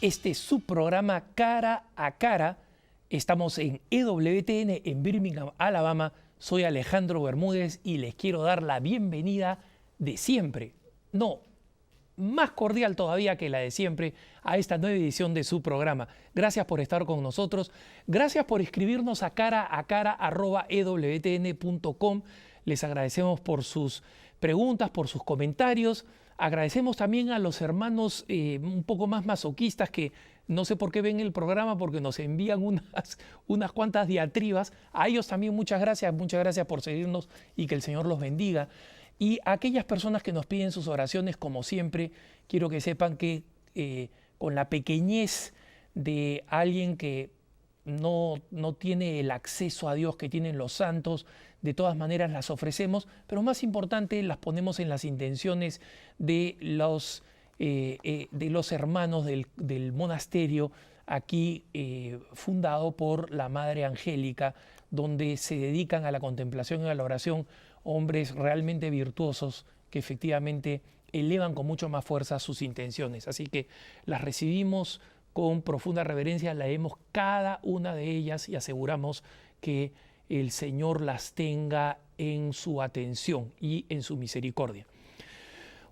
Este es su programa Cara a Cara. Estamos en EWTN en Birmingham, Alabama. Soy Alejandro Bermúdez y les quiero dar la bienvenida de siempre. No, más cordial todavía que la de siempre a esta nueva edición de su programa. Gracias por estar con nosotros. Gracias por escribirnos a cara@ewtn.com. Les agradecemos por sus preguntas, por sus comentarios. Agradecemos también a los hermanos un poco más masoquistas que no sé por qué ven el programa porque nos envían unas cuantas diatribas. A ellos también muchas gracias por seguirnos y que el Señor los bendiga. Y a aquellas personas que nos piden sus oraciones, como siempre, quiero que sepan que con la pequeñez de alguien que no tiene el acceso a Dios que tienen los santos, de todas maneras las ofrecemos, pero más importante las ponemos en las intenciones de los hermanos del monasterio aquí fundado por la Madre Angélica, donde se dedican a la contemplación y a la oración hombres realmente virtuosos que efectivamente elevan con mucho más fuerza sus intenciones. Así que las recibimos con profunda reverencia, leemos cada una de ellas y aseguramos que el Señor las tenga en su atención y en su misericordia.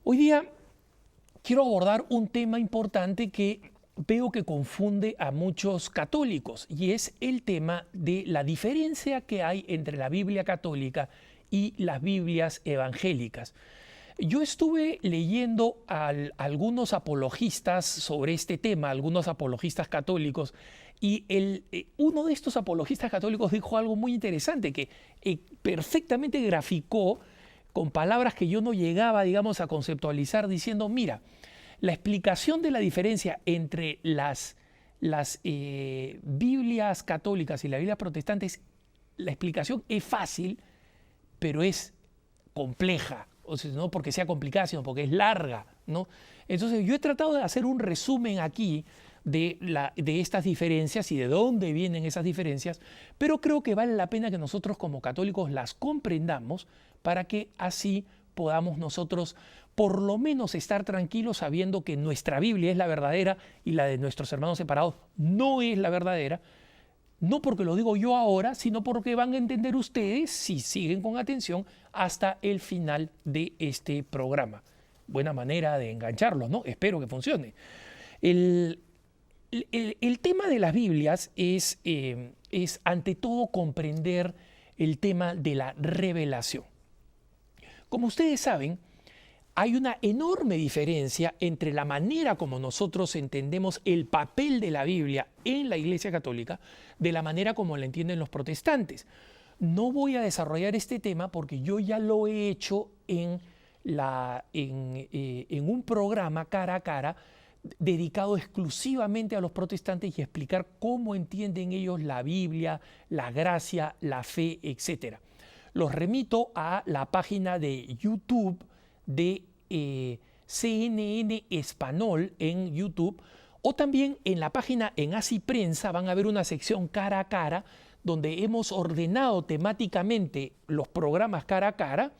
Hoy día quiero abordar un tema importante que veo que confunde a muchos católicos y es el tema de la diferencia que hay entre la Biblia católica y las Biblias evangélicas. Yo estuve leyendo a algunos apologistas sobre este tema, algunos apologistas católicos, y uno de estos apologistas católicos dijo algo muy interesante que perfectamente graficó con palabras que yo no llegaba, digamos, a conceptualizar, diciendo, mira, la explicación de la diferencia entre las Biblias católicas y las Biblias protestantes, la explicación es fácil, pero es compleja. O sea, no porque sea complicada, sino porque es larga, ¿no? Entonces yo he tratado de hacer un resumen aquí de estas diferencias y de dónde vienen esas diferencias, pero creo que vale la pena que nosotros como católicos las comprendamos para que así podamos nosotros por lo menos estar tranquilos sabiendo que nuestra Biblia es la verdadera y la de nuestros hermanos separados no es la verdadera. No porque lo digo yo ahora, sino porque van a entender ustedes, si siguen con atención, hasta el final de este programa. Buena manera de engancharlos, ¿no? Espero que funcione. El tema de las Biblias es ante todo comprender el tema de la revelación. Como ustedes saben, hay una enorme diferencia entre la manera como nosotros entendemos el papel de la Biblia en la Iglesia Católica de la manera como la entienden los protestantes. No voy a desarrollar este tema porque yo ya lo he hecho en un programa cara a cara dedicado exclusivamente a los protestantes y explicar cómo entienden ellos la Biblia, la gracia, la fe, etc. Los remito a la página de YouTube de CNN Español en YouTube, o también en la página en Así Prensa van a ver una sección cara a cara donde hemos ordenado temáticamente los programas cara a cara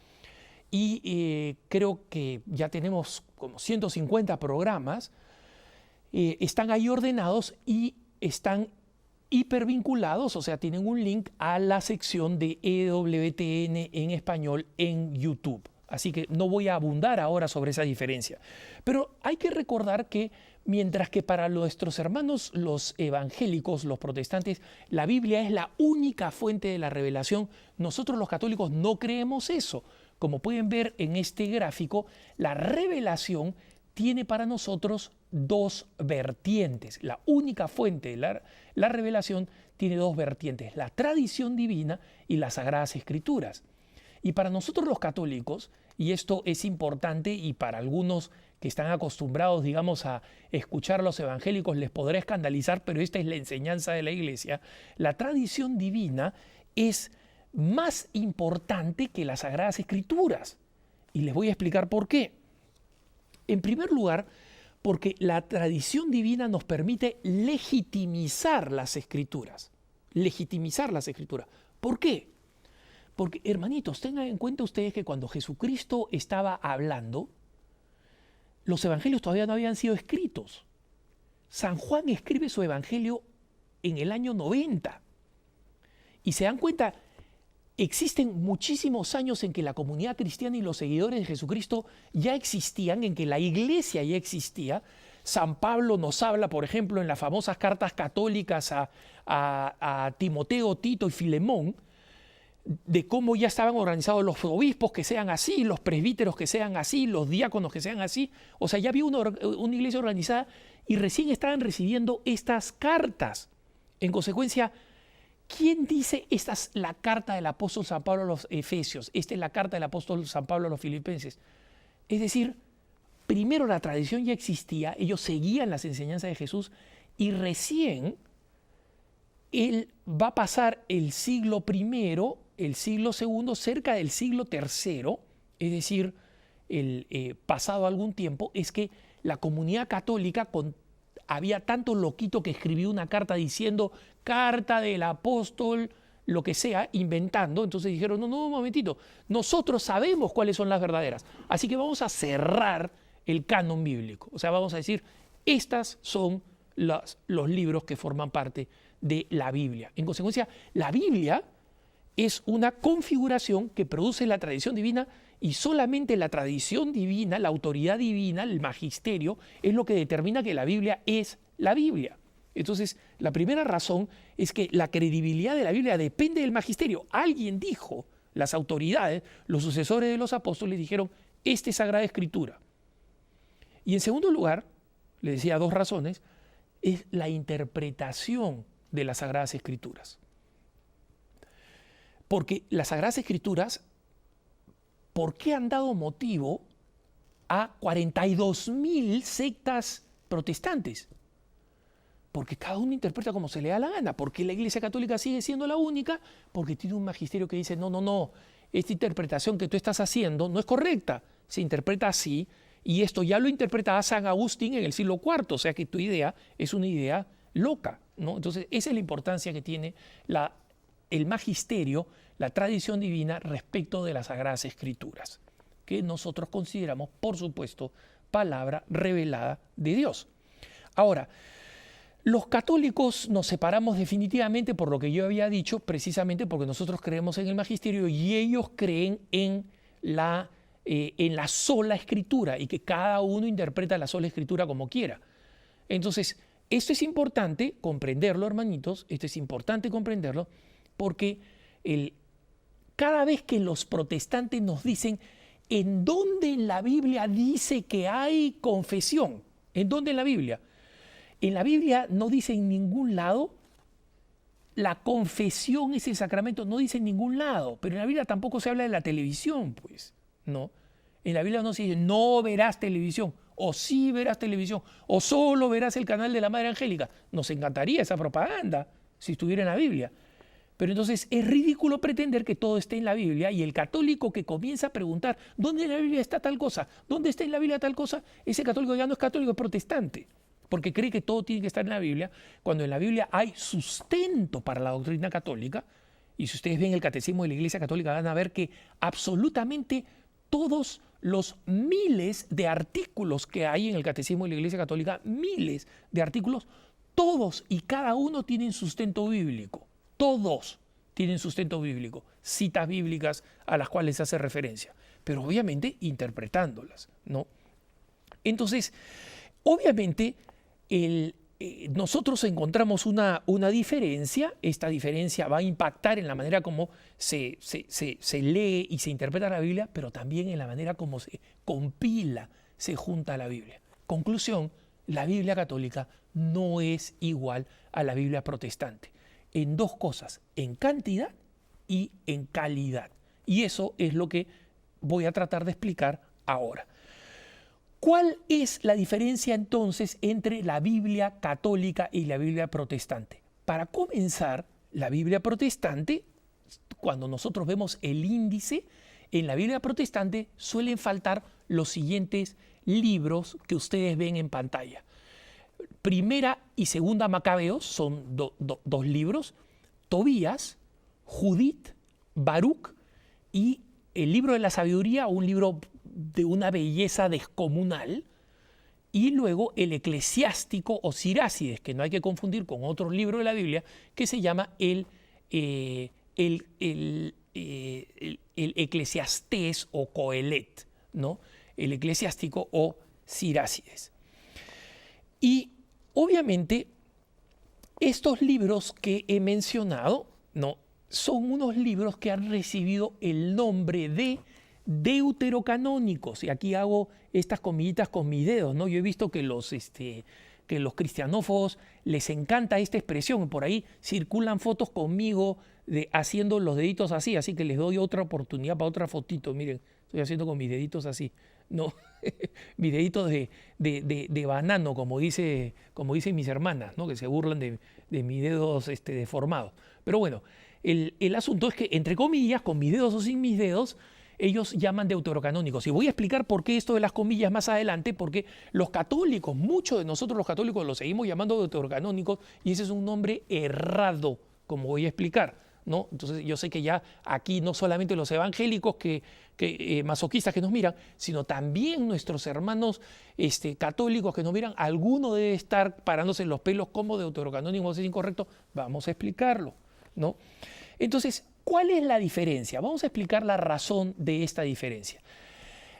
y creo que ya tenemos como 150 programas, están ahí ordenados y están hipervinculados, o sea, tienen un link a la sección de EWTN en español en YouTube. Así que no voy a abundar ahora sobre esa diferencia. Pero hay que recordar que mientras que para nuestros hermanos los evangélicos, los protestantes, la Biblia es la única fuente de la revelación, nosotros los católicos no creemos eso. Como pueden ver en este gráfico, la revelación tiene para nosotros dos vertientes. La única fuente de la revelación tiene dos vertientes, la tradición divina y las Sagradas Escrituras. Y para nosotros los católicos, y esto es importante y para algunos que están acostumbrados, digamos, a escuchar a los evangélicos les podrá escandalizar, pero esta es la enseñanza de la Iglesia, la tradición divina es más importante que las Sagradas Escrituras. Y les voy a explicar por qué. En primer lugar, porque la tradición divina nos permite legitimizar las Escrituras. Legitimizar las Escrituras. ¿Por qué? Porque, hermanitos, tengan en cuenta ustedes que cuando Jesucristo estaba hablando, los evangelios todavía no habían sido escritos. San Juan escribe su evangelio en el año 90. Y se dan cuenta, existen muchísimos años en que la comunidad cristiana y los seguidores de Jesucristo ya existían, en que la iglesia ya existía. San Pablo nos habla, por ejemplo, en las famosas cartas católicas a Timoteo, Tito y Filemón, de cómo ya estaban organizados los obispos que sean así, los presbíteros que sean así, los diáconos que sean así. O sea, ya había una iglesia organizada y recién estaban recibiendo estas cartas. En consecuencia, ¿quién dice esta es la carta del apóstol San Pablo a los Efesios? Esta es la carta del apóstol San Pablo a los Filipenses. Es decir, primero la tradición ya existía, ellos seguían las enseñanzas de Jesús y recién él va a pasar el siglo I, el siglo II, cerca del siglo III, es decir, pasado algún tiempo, es que la comunidad católica, había tanto loquito que escribió una carta diciendo carta del apóstol, lo que sea, inventando. Entonces dijeron, no, un momentito, nosotros sabemos cuáles son las verdaderas, así que vamos a cerrar el canon bíblico. O sea, vamos a decir, estas son los libros que forman parte de la Biblia. En consecuencia, la Biblia es una configuración que produce la tradición divina y solamente la tradición divina, la autoridad divina, el magisterio, es lo que determina que la Biblia es la Biblia. Entonces, la primera razón es que la credibilidad de la Biblia depende del magisterio. Alguien dijo, las autoridades, los sucesores de los apóstoles dijeron, esta es Sagrada Escritura. Y en segundo lugar, le decía dos razones, es la interpretación de las Sagradas Escrituras. Porque las Sagradas Escrituras, ¿por qué han dado motivo a 42.000 sectas protestantes? Porque cada uno interpreta como se le da la gana. Porque la Iglesia Católica sigue siendo la única, porque tiene un magisterio que dice, no, esta interpretación que tú estás haciendo no es correcta, se interpreta así, y esto ya lo interpretaba San Agustín en el siglo IV, o sea que tu idea es una idea loca, ¿no? Entonces, esa es la importancia que tiene el magisterio, la tradición divina respecto de las Sagradas Escrituras, que nosotros consideramos, por supuesto, palabra revelada de Dios. Ahora, los católicos nos separamos definitivamente por lo que yo había dicho, precisamente porque nosotros creemos en el magisterio y ellos creen en la sola Escritura y que cada uno interpreta la sola Escritura como quiera. Entonces, esto es importante comprenderlo, hermanitos, esto es importante comprenderlo porque cada vez que los protestantes nos dicen ¿en dónde en la Biblia dice que hay confesión? ¿En dónde en la Biblia? En la Biblia no dice en ningún lado, la confesión es el sacramento, no dice en ningún lado, pero en la Biblia tampoco se habla de la televisión, pues, ¿no? En la Biblia no se dice, no verás televisión, o sí verás televisión, o solo verás el canal de la Madre Angélica. Nos encantaría esa propaganda si estuviera en la Biblia. Pero entonces es ridículo pretender que todo esté en la Biblia y el católico que comienza a preguntar, ¿dónde en la Biblia está tal cosa? ¿Dónde está en la Biblia tal cosa? Ese católico ya no es católico, es protestante, porque cree que todo tiene que estar en la Biblia, cuando en la Biblia hay sustento para la doctrina católica. Y si ustedes ven el catecismo de la Iglesia Católica van a ver que absolutamente todos los miles de artículos que hay en el catecismo de la Iglesia Católica, miles de artículos, todos y cada uno tienen sustento bíblico. Todos tienen sustento bíblico, citas bíblicas a las cuales se hace referencia, pero obviamente interpretándolas, ¿no? Entonces, obviamente, nosotros encontramos una diferencia, esta diferencia va a impactar en la manera como se lee y se interpreta la Biblia, pero también en la manera como se compila, se junta la Biblia. Conclusión, la Biblia católica no es igual a la Biblia protestante. En dos cosas, en cantidad y en calidad. Y eso es lo que voy a tratar de explicar ahora. ¿Cuál es la diferencia entonces entre la Biblia católica y la Biblia protestante? Para comenzar, la Biblia protestante, cuando nosotros vemos el índice, en la Biblia protestante suelen faltar los siguientes libros que ustedes ven en pantalla. Primera y segunda Macabeos son dos libros, Tobías, Judith, Baruch y el libro de la sabiduría, un libro de una belleza descomunal, y luego el eclesiástico o Sirácides, que no hay que confundir con otro libro de la Biblia, que se llama el Eclesiastés o Coelet, ¿no? El eclesiástico o Sirácides. Y obviamente estos libros que he mencionado, ¿no?, son unos libros que han recibido el nombre de deuterocanónicos. Y aquí hago estas comillitas con mis dedos, ¿no? Yo he visto que los cristianófobos les encanta esta expresión. Por ahí circulan fotos conmigo haciendo los deditos así, así que les doy otra oportunidad para otra fotito. Miren, estoy haciendo con mis deditos así, ¿no? Mis deditos de banano, como dicen mis hermanas, ¿no?, que se burlan de mis dedos deformados. Pero bueno, el asunto es que, entre comillas, con mis dedos o sin mis dedos, ellos llaman deuterocanónicos. Y voy a explicar por qué esto de las comillas más adelante, porque los católicos, muchos de nosotros los católicos los seguimos llamando deuterocanónicos y ese es un nombre errado, como voy a explicar, ¿no? Entonces yo sé que ya aquí no solamente los evangélicos masoquistas que nos miran, sino también nuestros hermanos católicos que nos miran, alguno debe estar parándose en los pelos como deuterocanónico, es incorrecto. Vamos a explicarlo, ¿no? Entonces, ¿cuál es la diferencia? Vamos a explicar la razón de esta diferencia.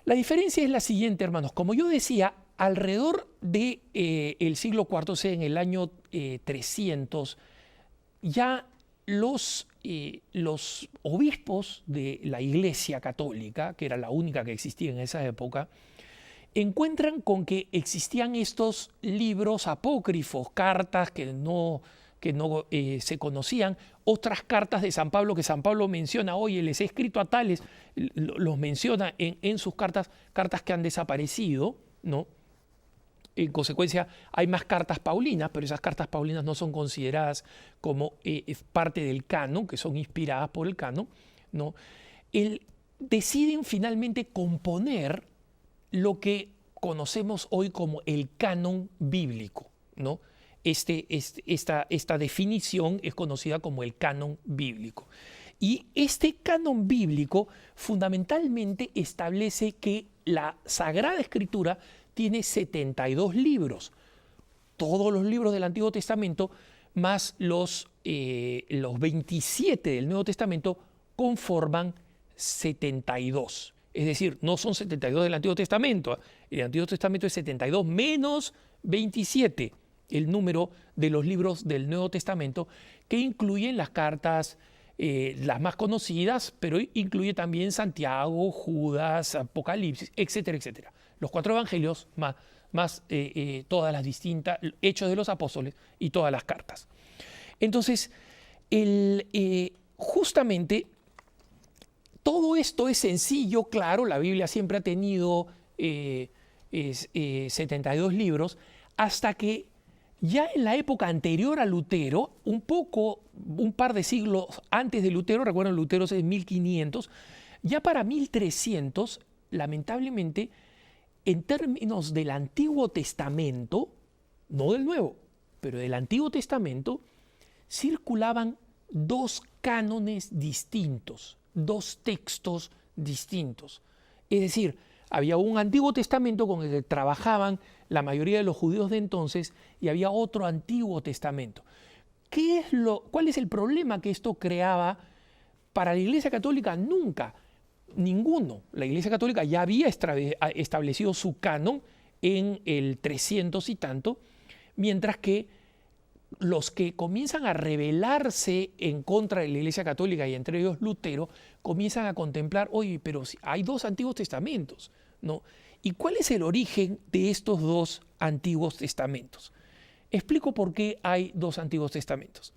La diferencia es la siguiente, hermanos. Como yo decía, alrededor del siglo IV, o sea, en el año 300, ya los obispos de la Iglesia Católica, que era la única que existía en esa época, encuentran con que existían estos libros apócrifos, cartas que no se conocían, otras cartas de San Pablo que San Pablo menciona, oye, les he escrito a tales, los menciona en sus cartas que han desaparecido, ¿no? En consecuencia, hay más cartas paulinas, pero esas cartas paulinas no son consideradas como parte del canon, que son inspiradas por el canon, ¿no? Deciden finalmente componer lo que conocemos hoy como el canon bíblico, ¿no? Esta definición es conocida como el canon bíblico. Y este canon bíblico fundamentalmente establece que la Sagrada Escritura tiene 72 libros. Todos los libros del Antiguo Testamento más los 27 del Nuevo Testamento conforman 72. Es decir, no son 72 del Antiguo Testamento. El Antiguo Testamento es 72 menos 27. El número de los libros del Nuevo Testamento, que incluyen las cartas, las más conocidas, pero incluye también Santiago, Judas, Apocalipsis, etcétera, etcétera. Los 4 evangelios, más todas las distintas, Hechos de los Apóstoles y todas las cartas. Entonces, justamente, todo esto es sencillo, claro, la Biblia siempre ha tenido 72 libros, hasta que ya en la época anterior a Lutero, un par de siglos antes de Lutero, recuerden, Lutero es de 1500, ya para 1300, lamentablemente, en términos del Antiguo Testamento, no del Nuevo, pero del Antiguo Testamento, circulaban 2 cánones distintos, 2 textos distintos. Es decir, había un Antiguo Testamento con el que trabajaban la mayoría de los judíos de entonces y había otro Antiguo Testamento. ¿Cuál es el problema que esto creaba para la Iglesia Católica? Nunca, ninguno. La Iglesia Católica ya había establecido su canon en el 300 y tanto, mientras que los que comienzan a rebelarse en contra de la Iglesia Católica, y entre ellos Lutero, comienzan a contemplar, oye, pero hay 2 Antiguos Testamentos, ¿no? ¿Y cuál es el origen de estos 2 Antiguos Testamentos? Explico por qué hay 2 Antiguos Testamentos.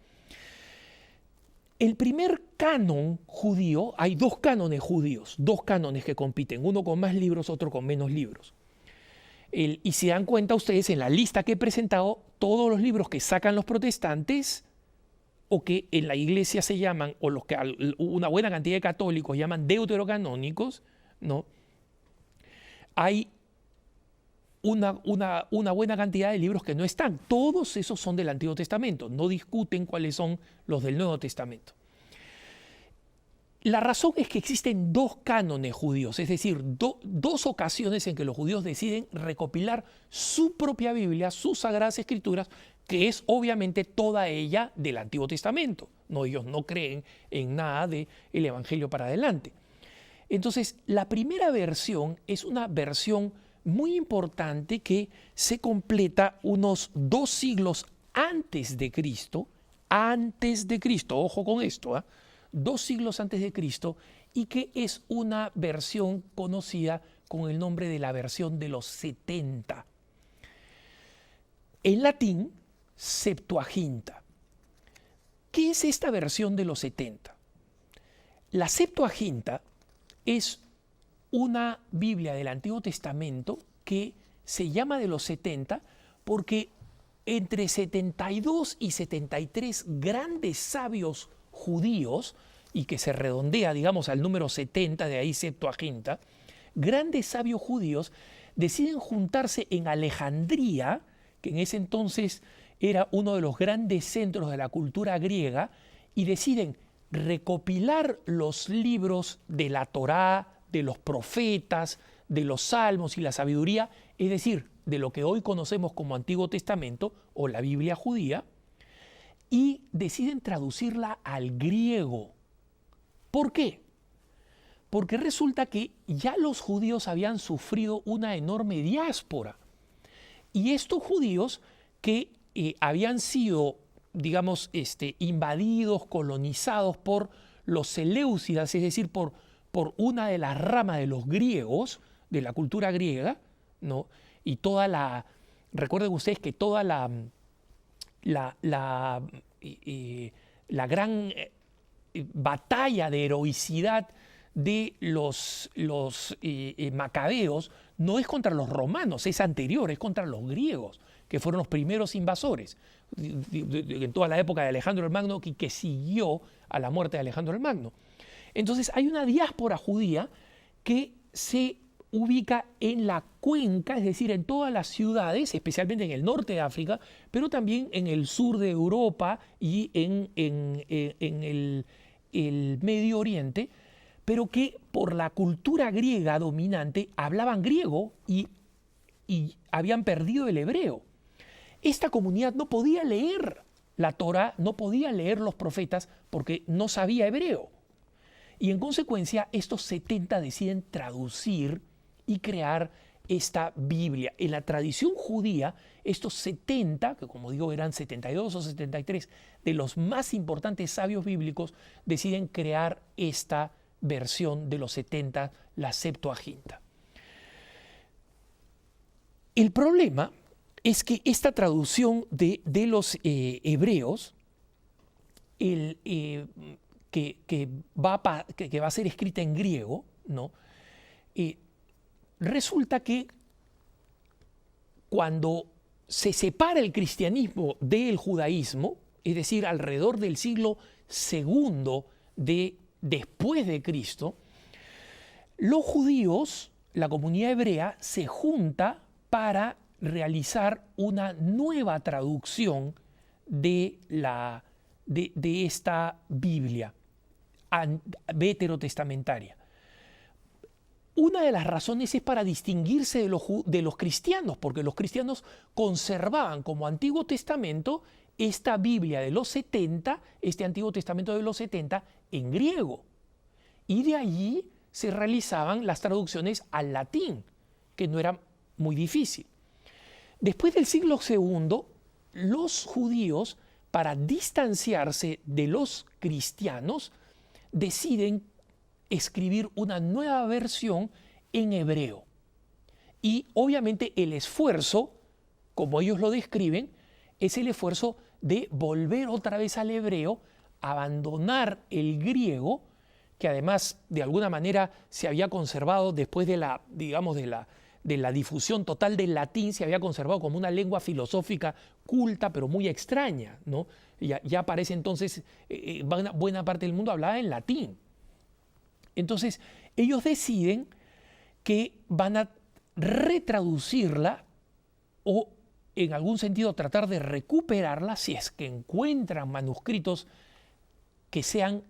El primer canon judío, hay 2 cánones judíos, 2 cánones que compiten, uno con más libros, otro con menos libros. Y se dan cuenta ustedes en la lista que he presentado, todos los libros que sacan los protestantes o que en la iglesia se llaman, o los que una buena cantidad de católicos llaman deuterocanónicos, ¿no? Hay una buena cantidad de libros que no están. Todos esos son del Antiguo Testamento. No discuten cuáles son los del Nuevo Testamento. La razón es que existen dos cánones judíos, es decir, dos ocasiones en que los judíos deciden recopilar su propia Biblia, sus Sagradas Escrituras, que es obviamente toda ella del Antiguo Testamento. No, ellos no creen en nada del Evangelio para adelante. Entonces, la primera versión es una versión muy importante que se completa unos 2 siglos antes de Cristo, ojo con esto, 2 siglos antes de Cristo, y que es una versión conocida con el nombre de la versión de los 70. En latín, Septuaginta. ¿Qué es esta versión de los 70? La Septuaginta es una Biblia del Antiguo Testamento que se llama de los 70 porque entre 72 y 73 grandes sabios judíos, y que se redondea, digamos, al número 70, de ahí Septuaginta, grandes sabios judíos deciden juntarse en Alejandría, que en ese entonces era uno de los grandes centros de la cultura griega, y deciden recopilar los libros de la Torá, de los profetas, de los salmos y la sabiduría, es decir, de lo que hoy conocemos como Antiguo Testamento o la Biblia judía, y deciden traducirla al griego. ¿Por qué? Porque resulta que ya los judíos habían sufrido una enorme diáspora. Y estos judíos que habían sido, digamos, invadidos, colonizados por los seleucidas, es decir, por una de las ramas de los griegos, de la cultura griega, ¿no? Y recuerden ustedes que toda la gran batalla de heroicidad de los macabeos no es contra los romanos, es anterior, es contra los griegos, que fueron los primeros invasores en toda la época de Alejandro el Magno, que siguió a la muerte de Alejandro el Magno. Entonces hay una diáspora judía que se ubica en la cuenca, es decir, en todas las ciudades, especialmente en el norte de África, pero también en el sur de Europa y en el Medio Oriente, pero que por la cultura griega dominante hablaban griego y habían perdido el hebreo. Esta comunidad no podía leer la Torá, no podía leer los profetas porque no sabía hebreo. Y en consecuencia, estos 70 deciden traducir y crear esta Biblia. En la tradición judía, estos 70, que como digo eran 72 o 73, de los más importantes sabios bíblicos, deciden crear esta versión de los 70, la Septuaginta. El problema es que esta traducción de los hebreos, que va a ser escrita en griego, ¿no? Resulta que cuando se separa el cristianismo del judaísmo, es decir, alrededor del siglo II después de Cristo, los judíos, la comunidad hebrea, se junta para realizar una nueva traducción de esta Biblia veterotestamentaria. Una de las razones es para distinguirse de los cristianos, porque los cristianos conservaban como Antiguo Testamento esta Biblia de los 70, este Antiguo Testamento de los 70 en griego. Y de allí se realizaban las traducciones al latín, que no era muy difícil. Después del siglo II, los judíos, para distanciarse de los cristianos, deciden escribir una nueva versión en hebreo. Y obviamente el esfuerzo, como ellos lo describen, es el esfuerzo de volver otra vez al hebreo, abandonar el griego, que además de alguna manera se había conservado después de la difusión total del latín, se había conservado como una lengua filosófica culta, pero muy extraña, ¿no? Ya para ese entonces buena parte del mundo hablaba en latín. Entonces, ellos deciden que van a retraducirla o, en algún sentido, tratar de recuperarla si es que encuentran manuscritos que sean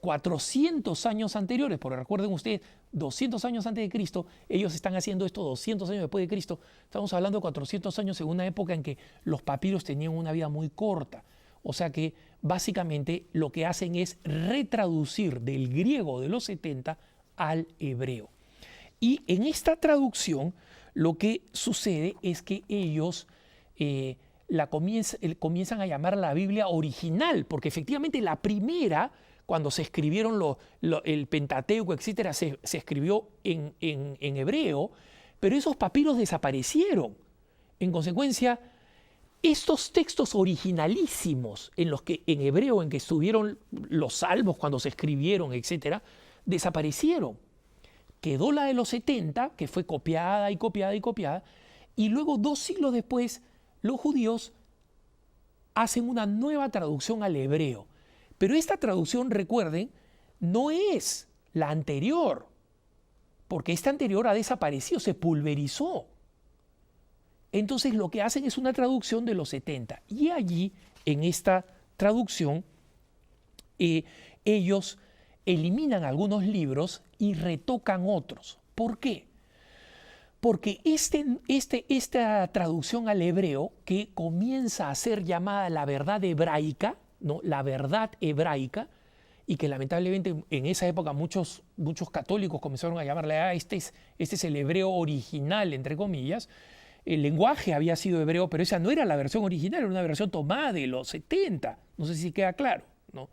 400 años anteriores, porque recuerden ustedes, 200 años antes de Cristo, ellos están haciendo esto 200 años después de Cristo. Estamos hablando de 400 años en una época en que los papiros tenían una vida muy corta. O sea que básicamente lo que hacen es retraducir del griego de los 70 al hebreo. Y en esta traducción lo que sucede es que ellos comienzan a llamar la Biblia original, porque efectivamente la primera, cuando se escribieron el Pentateuco, etcétera, se escribió en hebreo, pero esos papiros desaparecieron. En consecuencia, estos textos originalísimos en hebreo, en que estuvieron los salmos cuando se escribieron, etcétera, desaparecieron. Quedó la de los 70, que fue copiada y copiada y copiada, y luego 2 siglos después, los judíos hacen una nueva traducción al hebreo. Pero esta traducción, recuerden, no es la anterior, porque esta anterior ha desaparecido, se pulverizó. Entonces lo que hacen es una traducción de los 70. Y allí, en esta traducción, ellos eliminan algunos libros y retocan otros. ¿Por qué? Porque esta traducción al hebreo, que comienza a ser llamada la verdad hebraica, ¿no? La verdad hebraica, y que lamentablemente en esa época muchos católicos comenzaron a llamarle, este es el hebreo original, entre comillas. El lenguaje había sido hebreo, pero esa no era la versión original, era una versión tomada de los 70. No sé si queda claro, ¿no?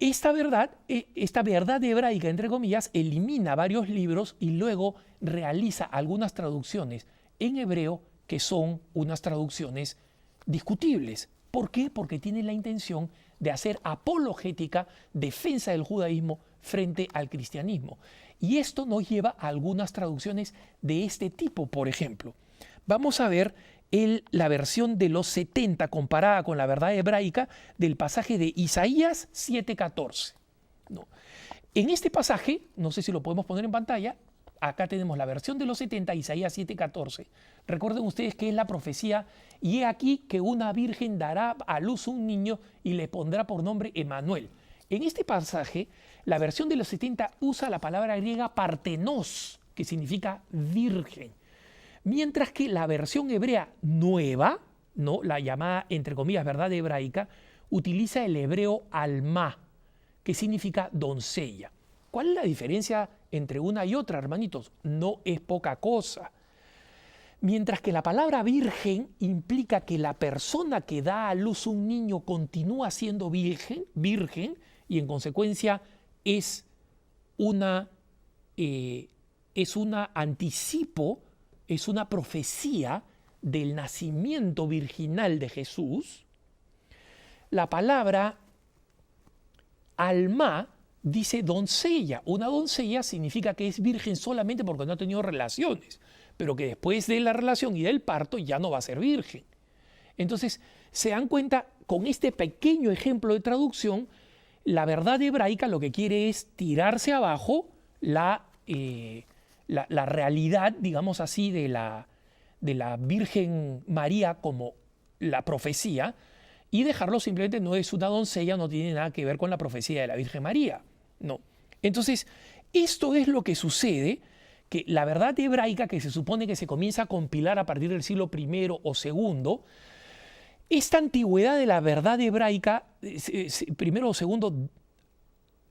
Esta verdad hebraica, entre comillas, elimina varios libros y luego realiza algunas traducciones en hebreo que son unas traducciones discutibles. ¿Por qué? Porque tiene la intención de hacer apologética, defensa del judaísmo frente al cristianismo. Y esto nos lleva a algunas traducciones de este tipo. Por ejemplo, vamos a ver la versión de los 70 comparada con la verdad hebraica del pasaje de Isaías 7:14. ¿No? En este pasaje, no sé si lo podemos poner en pantalla, acá tenemos la versión de los 70, Isaías 7:14. Recuerden ustedes que es la profecía, y he aquí que una virgen dará a luz un niño y le pondrá por nombre Emmanuel. En este pasaje, la versión de los 70 usa la palabra griega partenos, que significa virgen. Mientras que la versión hebrea nueva, ¿no? La llamada, entre comillas, verdad hebraica, utiliza el hebreo alma, que significa doncella. ¿Cuál es la diferencia entre una y otra, hermanitos? No es poca cosa. Mientras que la palabra virgen implica que la persona que da a luz un niño continúa siendo virgen, y en consecuencia es un anticipo, es una profecía del nacimiento virginal de Jesús. La palabra alma dice doncella. Una doncella significa que es virgen solamente porque no ha tenido relaciones, pero que después de la relación y del parto ya no va a ser virgen. Entonces, se dan cuenta, con este pequeño ejemplo de traducción, la verdad hebraica lo que quiere es tirarse abajo la realidad, digamos así, de la Virgen María como la profecía, y dejarlo simplemente, no es una doncella, no tiene nada que ver con la profecía de la Virgen María. No. Entonces, esto es lo que sucede, que la verdad hebraica, que se supone que se comienza a compilar a partir del siglo I o II, esta antigüedad de la verdad hebraica, primero o segundo,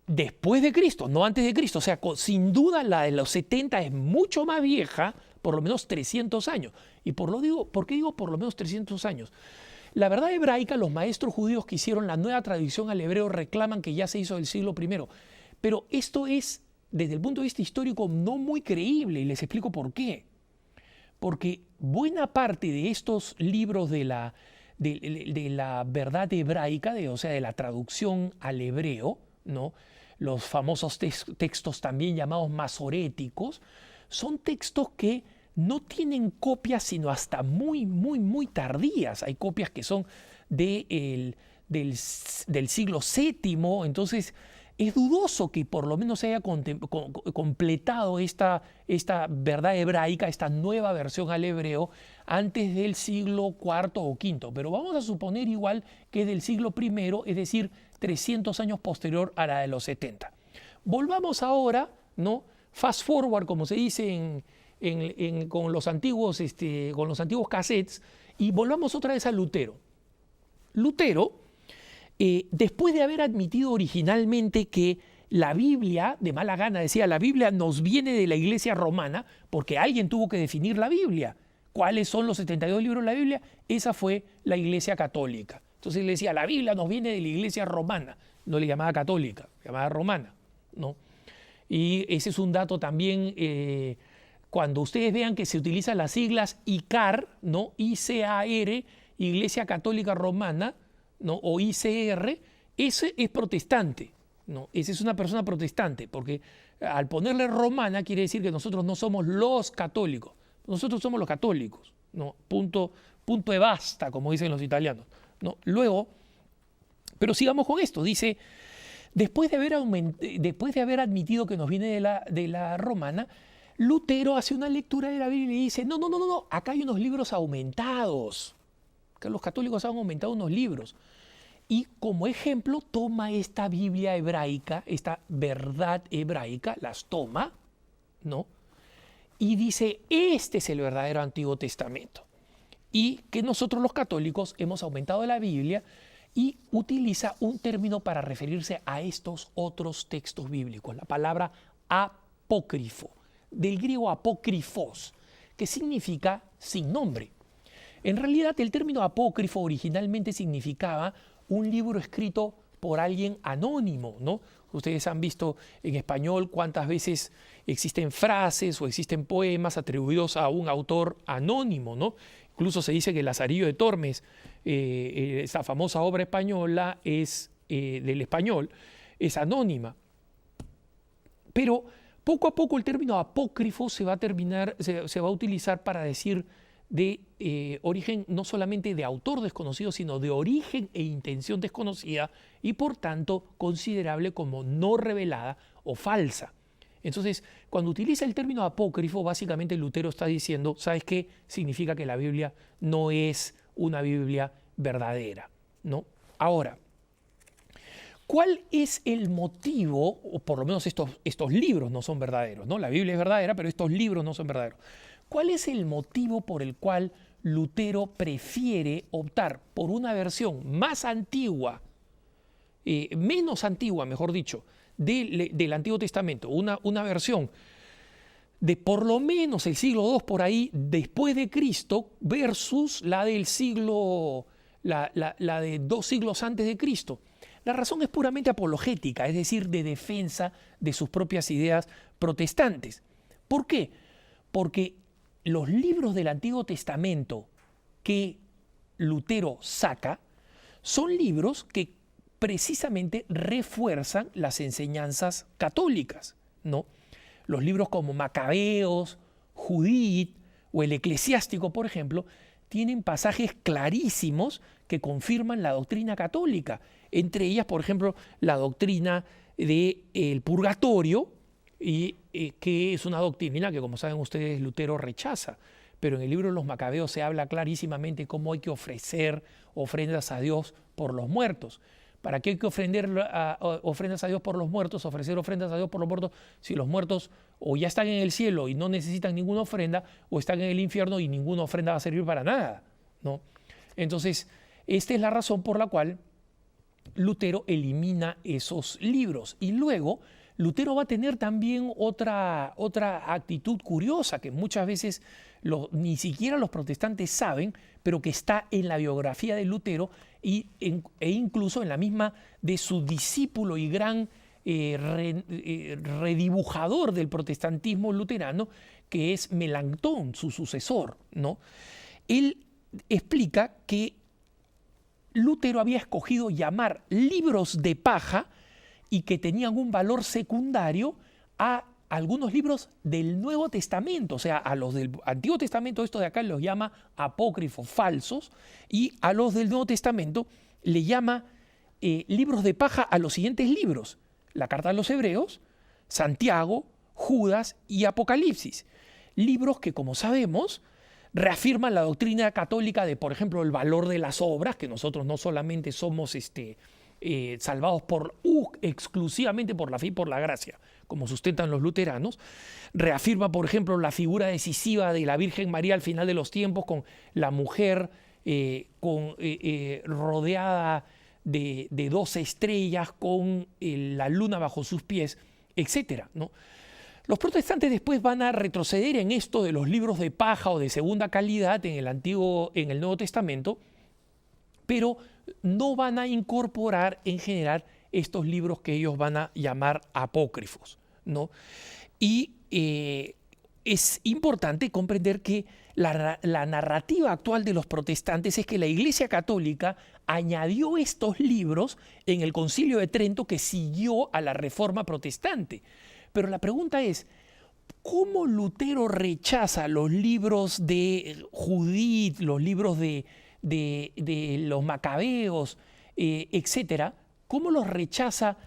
después de Cristo, no antes de Cristo. O sea, sin duda la de los 70 es mucho más vieja, por lo menos 300 años. ¿Y por qué digo por lo menos 300 años? La verdad hebraica, los maestros judíos que hicieron la nueva traducción al hebreo reclaman que ya se hizo del siglo I. Pero esto es, desde el punto de vista histórico, no muy creíble, y les explico por qué. Porque buena parte de estos libros de la verdad hebraica, o sea, de la traducción al hebreo, ¿no? Los famosos textos también llamados masoréticos, son textos que no tienen copias sino hasta muy, muy, muy tardías. Hay copias que son del siglo VII, entonces es dudoso que por lo menos se haya completado esta verdad hebraica, esta nueva versión al hebreo, antes del siglo IV o V. Pero vamos a suponer igual que es del siglo I, es decir, 300 años posterior a la de los 70. Volvamos ahora, ¿no? Fast forward, como se dice con los antiguos cassettes, y volvamos otra vez a Lutero. Lutero, después de haber admitido originalmente que la Biblia, de mala gana decía, la Biblia nos viene de la Iglesia romana, porque alguien tuvo que definir la Biblia. ¿Cuáles son los 72 libros de la Biblia? Esa fue la Iglesia católica. Entonces le decía, la Biblia nos viene de la Iglesia romana. No le llamaba católica, le llamaba romana, ¿no? Y ese es un dato también, cuando ustedes vean que se utilizan las siglas ICAR, ¿no? ICAR, Iglesia Católica Romana, ¿no? O ICR, ese es protestante, ¿no? Esa es una persona protestante, porque al ponerle romana quiere decir que nosotros no somos los católicos, nosotros somos los católicos, ¿no? Punto e basta, como dicen los italianos, ¿no? Luego, pero sigamos con esto, dice, después de haber admitido que nos viene de la romana, Lutero hace una lectura de la Biblia y dice, no, acá hay unos libros aumentados, que los católicos han aumentado unos libros. Y como ejemplo toma esta Biblia hebraica, esta verdad hebraica, las toma, ¿no? Y dice, este es el verdadero Antiguo Testamento. Y que nosotros los católicos hemos aumentado la Biblia y utiliza un término para referirse a estos otros textos bíblicos, la palabra apócrifo, del griego apócrifos, que significa sin nombre. En realidad el término apócrifo originalmente significaba un libro escrito por alguien anónimo, ¿no? Ustedes han visto en español cuántas veces existen frases o existen poemas atribuidos a un autor anónimo, ¿no? Incluso se dice que Lazarillo de Tormes, esa famosa obra española del español, es anónima. Pero poco a poco el término apócrifo se va a utilizar para decir de origen no solamente de autor desconocido, sino de origen e intención desconocida y por tanto considerable como no revelada o falsa. Entonces, cuando utiliza el término apócrifo, básicamente Lutero está diciendo, ¿sabes qué? Significa que la Biblia no es una Biblia verdadera, ¿no? Ahora, ¿cuál es el motivo, o por lo menos estos libros no son verdaderos, ¿no? La Biblia es verdadera, pero estos libros no son verdaderos. ¿Cuál es el motivo por el cual Lutero prefiere optar por una versión más antigua, menos antigua, mejor dicho, del Antiguo Testamento, una versión de por lo menos el siglo II por ahí después de Cristo versus la del la de 2 siglos antes de Cristo? La razón es puramente apologética, es decir, de defensa de sus propias ideas protestantes. ¿Por qué? Porque los libros del Antiguo Testamento que Lutero saca son libros que precisamente refuerzan las enseñanzas católicas, ¿no? Los libros como Macabeos, Judith o el Eclesiástico, por ejemplo, tienen pasajes clarísimos que confirman la doctrina católica. Entre ellas, por ejemplo, la doctrina del purgatorio, que es una doctrina que, como saben ustedes, Lutero rechaza. Pero en el libro de los Macabeos se habla clarísimamente cómo hay que ofrecer ofrendas a Dios por los muertos. ¿Para qué hay que ofrecer ofrendas a Dios por los muertos, ofrecer ofrendas a Dios por los muertos, si los muertos o ya están en el cielo y no necesitan ninguna ofrenda, o están en el infierno y ninguna ofrenda va a servir para nada, ¿no? Entonces, esta es la razón por la cual Lutero elimina esos libros. Y luego, Lutero va a tener también otra actitud curiosa que muchas veces ni siquiera los protestantes saben, pero que está en la biografía de Lutero e incluso en la misma de su discípulo y gran redibujador del protestantismo luterano, que es Melanchthon, su sucesor, ¿no? Él explica que Lutero había escogido llamar libros de paja y que tenían un valor secundario a algunos libros del Nuevo Testamento, o sea, a los del Antiguo Testamento, esto de acá los llama apócrifos, falsos, y a los del Nuevo Testamento le llama libros de paja a los siguientes libros: la carta a los Hebreos, Santiago, Judas y Apocalipsis. Libros que, como sabemos, reafirman la doctrina católica de, por ejemplo, el valor de las obras, que nosotros no solamente somos salvados exclusivamente por la fe y por la gracia, como sustentan los luteranos. Reafirma, por ejemplo, la figura decisiva de la Virgen María al final de los tiempos, con la mujer rodeada de 12 estrellas, con la luna bajo sus pies, etc., ¿no? Los protestantes después van a retroceder en esto de los libros de paja o de segunda calidad en el Nuevo Testamento, pero no van a incorporar en general estos libros que ellos van a llamar apócrifos, ¿no? Y es importante comprender que la narrativa actual de los protestantes es que la Iglesia Católica añadió estos libros en el Concilio de Trento, que siguió a la Reforma Protestante. Pero la pregunta es, ¿cómo Lutero rechaza los libros de Judith, los libros de los Macabeos, etcétera? ¿Cómo los rechaza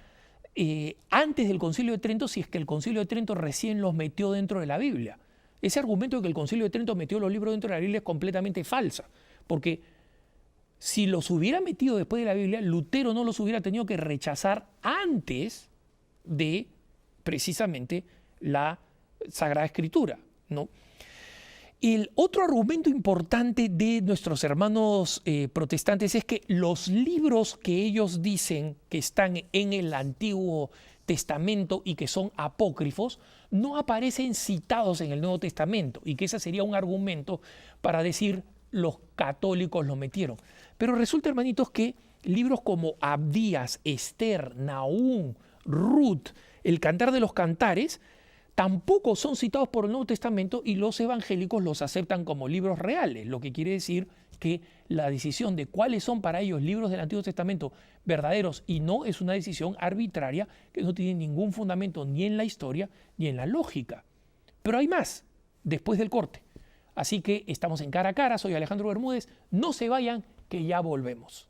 antes del Concilio de Trento, si es que el Concilio de Trento recién los metió dentro de la Biblia? Ese argumento de que el Concilio de Trento metió los libros dentro de la Biblia es completamente falsa, porque si los hubiera metido después de la Biblia, Lutero no los hubiera tenido que rechazar antes de precisamente la Sagrada Escritura, ¿no? El otro argumento importante de nuestros hermanos protestantes es que los libros que ellos dicen que están en el Antiguo Testamento y que son apócrifos no aparecen citados en el Nuevo Testamento, y que ese sería un argumento para decir los católicos lo metieron. Pero resulta, hermanitos, que libros como Abdías, Esther, Nahum, Ruth, el Cantar de los Cantares, tampoco son citados por el Nuevo Testamento, y los evangélicos los aceptan como libros reales, lo que quiere decir que la decisión de cuáles son para ellos libros del Antiguo Testamento verdaderos y no es una decisión arbitraria que no tiene ningún fundamento ni en la historia ni en la lógica. Pero hay más después del corte. Así que estamos en Cara a Cara, soy Alejandro Bermúdez, no se vayan que ya volvemos.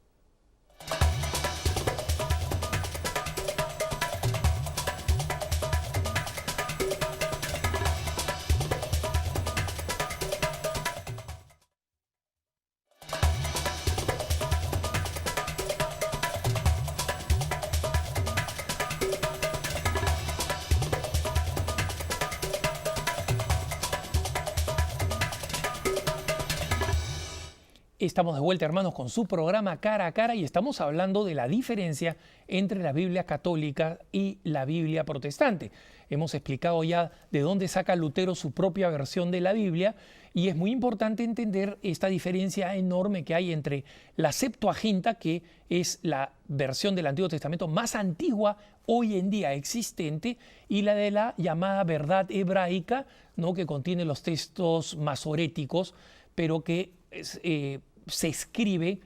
Estamos de vuelta, hermanos, con su programa Cara a Cara, y estamos hablando de la diferencia entre la Biblia católica y la Biblia protestante. Hemos explicado ya de dónde saca Lutero su propia versión de la Biblia, y es muy importante entender esta diferencia enorme que hay entre la Septuaginta, que es la versión del Antiguo Testamento más antigua hoy en día existente, y la de la llamada verdad hebraica, ¿no?, que contiene los textos masoréticos, pero que se escribe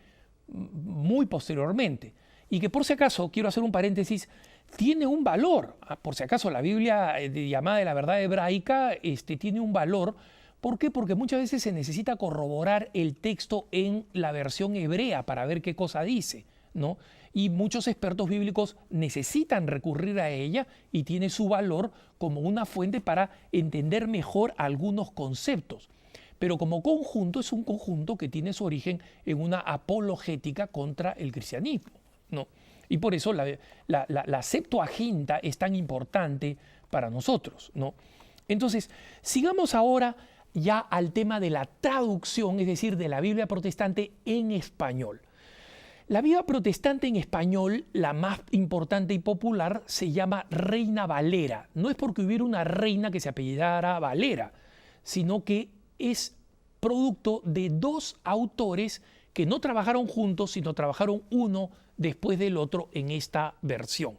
muy posteriormente, y que, por si acaso, quiero hacer un paréntesis, tiene un valor. Por si acaso, la Biblia llamada de la verdad hebraica tiene un valor. ¿Por qué? Porque muchas veces se necesita corroborar el texto en la versión hebrea para ver qué cosa dice, ¿no? Y muchos expertos bíblicos necesitan recurrir a ella, y tiene su valor como una fuente para entender mejor algunos conceptos. Pero como conjunto es un conjunto que tiene su origen en una apologética contra el cristianismo, ¿no? Y por eso la Septuaginta es tan importante para nosotros, ¿no? Entonces, sigamos ahora ya al tema de la traducción, es decir, de la Biblia protestante en español. La Biblia protestante en español, la más importante y popular, se llama Reina Valera. No es porque hubiera una reina que se apellidara Valera, sino que es producto de dos autores que no trabajaron juntos, sino trabajaron uno después del otro en esta versión.